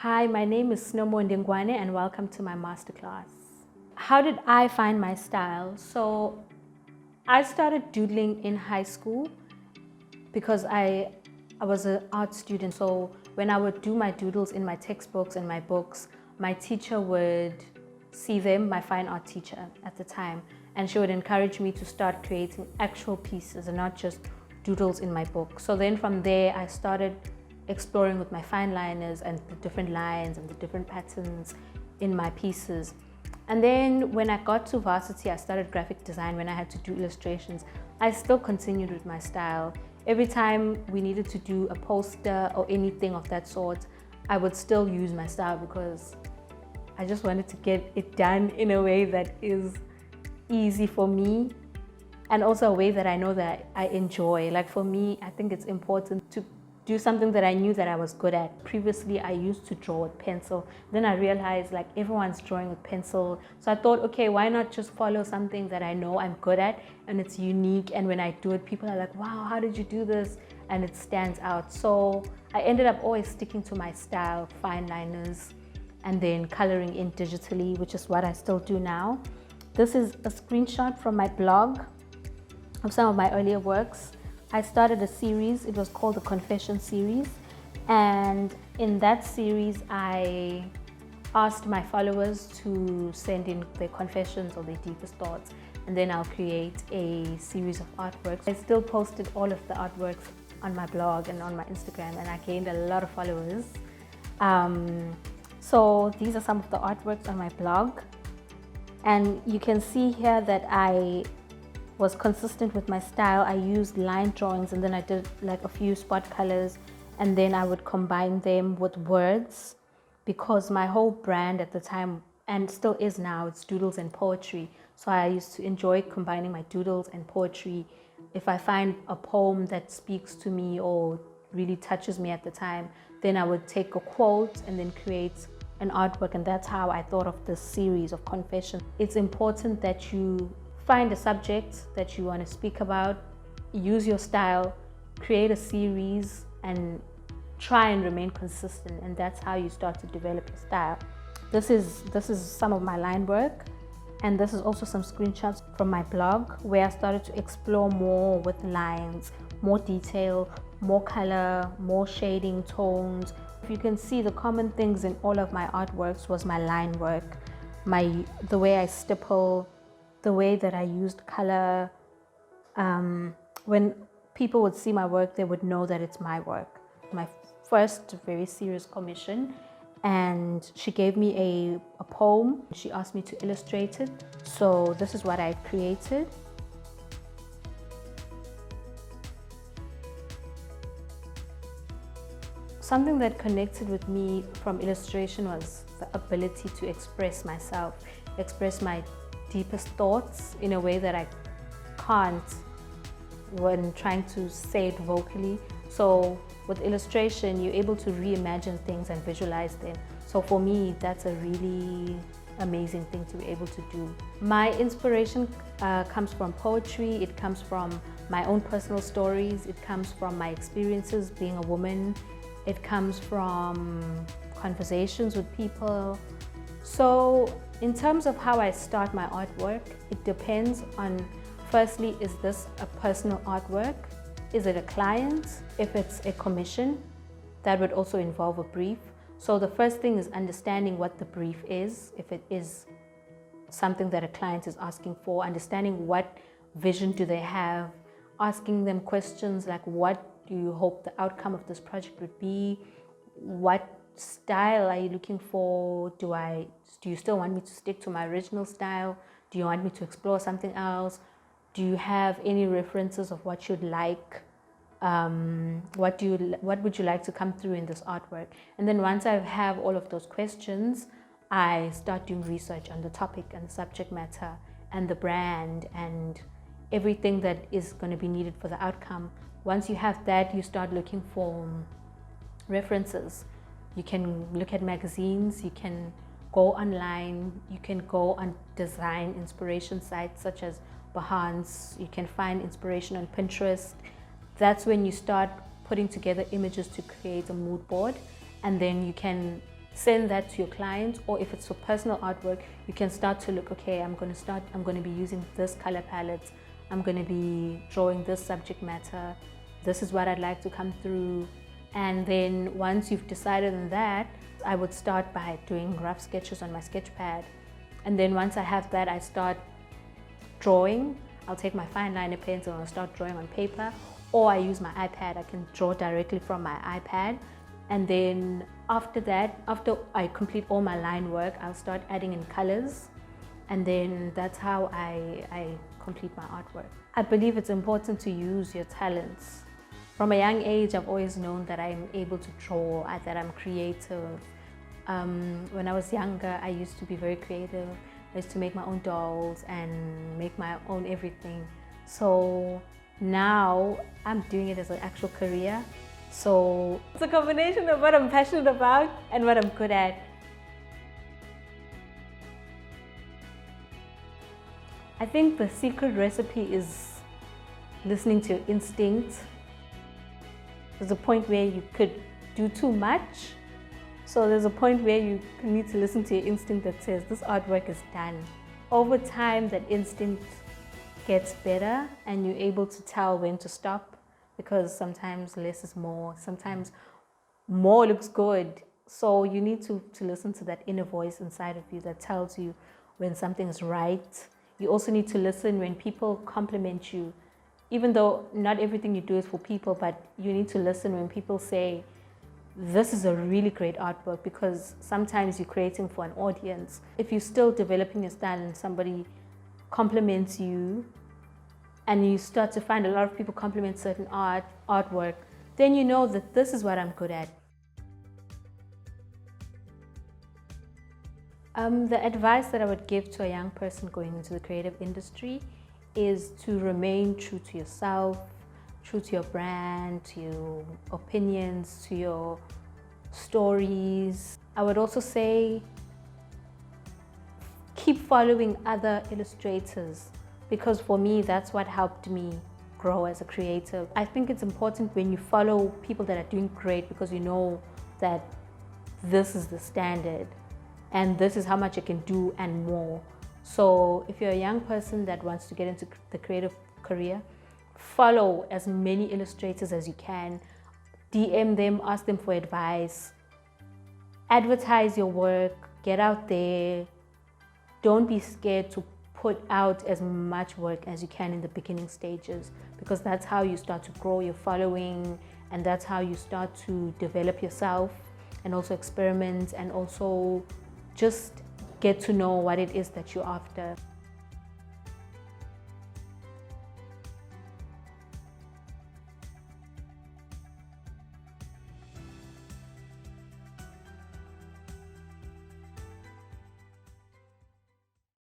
Hi, my name is Sinomonde Ngwane and welcome to my masterclass. How did I find my style? So I started doodling in high school because I was an art student. So when I would do my doodles in my textbooks and my books, my teacher would see them, my fine art teacher at the time, and she would encourage me to start creating actual pieces and not just doodles in my book. So then from there I started exploring with my fine liners and the different lines and the different patterns in my pieces. And then when I got to varsity, I started graphic design. When I had to do illustrations, I still continued with my style. Every time we needed to do a poster or anything of that sort, I would still use my style because I just wanted to get it done in a way that is easy for me and also a way that I know that I enjoy. Like for me, I think it's important to do something that I knew that I was good at. Previously, I used to draw with pencil. Then I realized like everyone's drawing with pencil. So I thought, okay, why not just follow something that I know I'm good at and it's unique. And when I do it, people are like, wow, how did you do this? And it stands out. So I ended up always sticking to my style, fine liners, and then coloring in digitally, which is what I still do now. This is a screenshot from my blog of some of my earlier works. I started a series, it was called the Confession series, and in that series I asked my followers to send in their confessions or their deepest thoughts, and then I'll create a series of artworks. I still posted all of the artworks on my blog and on my Instagram, and I gained a lot of followers. So these are some of the artworks on my blog, and you can see here that I was consistent with my style. I used line drawings and then I did like a few spot colors, and then I would combine them with words because my whole brand at the time, and still is now, it's doodles and poetry. So I used to enjoy combining my doodles and poetry. If I find a poem that speaks to me or really touches me at the time, then I would take a quote and then create an artwork, and that's how I thought of this series of confessions. It's important that you find a subject that you want to speak about, use your style, create a series, and try and remain consistent. And that's how you start to develop your style. This is some of my line work, and this is also some screenshots from my blog where I started to explore more with lines, more detail, more color, more shading, tones. If you can see, the common things in all of my artworks was my line work, the way I stipple, the way that I used color. When people would see my work, they would know that it's my work. My first very serious commission, and she gave me a poem. She asked me to illustrate it. So this is what I created. Something that connected with me from illustration was the ability to express myself, express my deepest thoughts in a way that I can't when trying to say it vocally. So with illustration, you're able to reimagine things and visualize them. So for me, that's a really amazing thing to be able to do. My inspiration comes from poetry, it comes from my own personal stories, it comes from my experiences being a woman, it comes from conversations with people. So in terms of how I start my artwork, it depends on, firstly, is this a personal artwork? Is it a client? If it's a commission, that would also involve a brief. So the first thing is understanding what the brief is. If it is something that a client is asking for, understanding what vision do they have, asking them questions like, what do you hope the outcome of this project would be? What style are you looking for? Do you still want me to stick to my original style? Do you want me to explore something else? Do you have any references of what you'd like? What would you like to come through in this artwork? And then once I have all of those questions, I start doing research on the topic and the subject matter and the brand and everything that is going to be needed for the outcome. Once you have that, you start looking for references. You can look at magazines, you can go online, you can go on design inspiration sites such as Behance, you can find inspiration on Pinterest. That's when you start putting together images to create a mood board, and then you can send that to your clients. Or if it's for personal artwork, you can start to look, okay, I'm going to be using this color palette, I'm going to be drawing this subject matter, this is what I'd like to come through. And then once you've decided on that, I would start by doing rough sketches on my sketch pad. And then once I have that, I start drawing. I'll take my fine liner pencil and I'll start drawing on paper, or I use my iPad. I can draw directly from my iPad. And then after that, after I complete all my line work, I'll start adding in colors. And then that's how I complete my artwork. I believe it's important to use your talents. From a young age, I've always known that I'm able to draw, that I'm creative. When I was younger, I used to be very creative. I used to make my own dolls and make my own everything. So now I'm doing it as an actual career. So it's a combination of what I'm passionate about and what I'm good at. I think the secret recipe is listening to your instinct. There's a point where you could do too much. So there's a point where you need to listen to your instinct that says this artwork is done. Over time, that instinct gets better and you're able to tell when to stop, because sometimes less is more. Sometimes more looks good. So you need to listen to that inner voice inside of you that tells you when something is right. You also need to listen when people compliment you. Even though not everything you do is for people, but you need to listen when people say, this is a really great artwork, because sometimes you're creating for an audience. If you're still developing your style and somebody compliments you and you start to find a lot of people compliment certain artwork, then you know that this is what I'm good at. The advice that I would give to a young person going into the creative industry is to remain true to yourself, true to your brand, to your opinions, to your stories. I would also say keep following other illustrators, because for me, that's what helped me grow as a creative. I think it's important when you follow people that are doing great, because you know that this is the standard and this is how much you can do and more. So if you're a young person that wants to get into the creative career, follow as many illustrators as you can. DM them, ask them for advice. Advertise your work, get out there. Don't be scared to put out as much work as you can in the beginning stages, because that's how you start to grow your following, and that's how you start to develop yourself and also experiment and also just get to know what it is that you're after.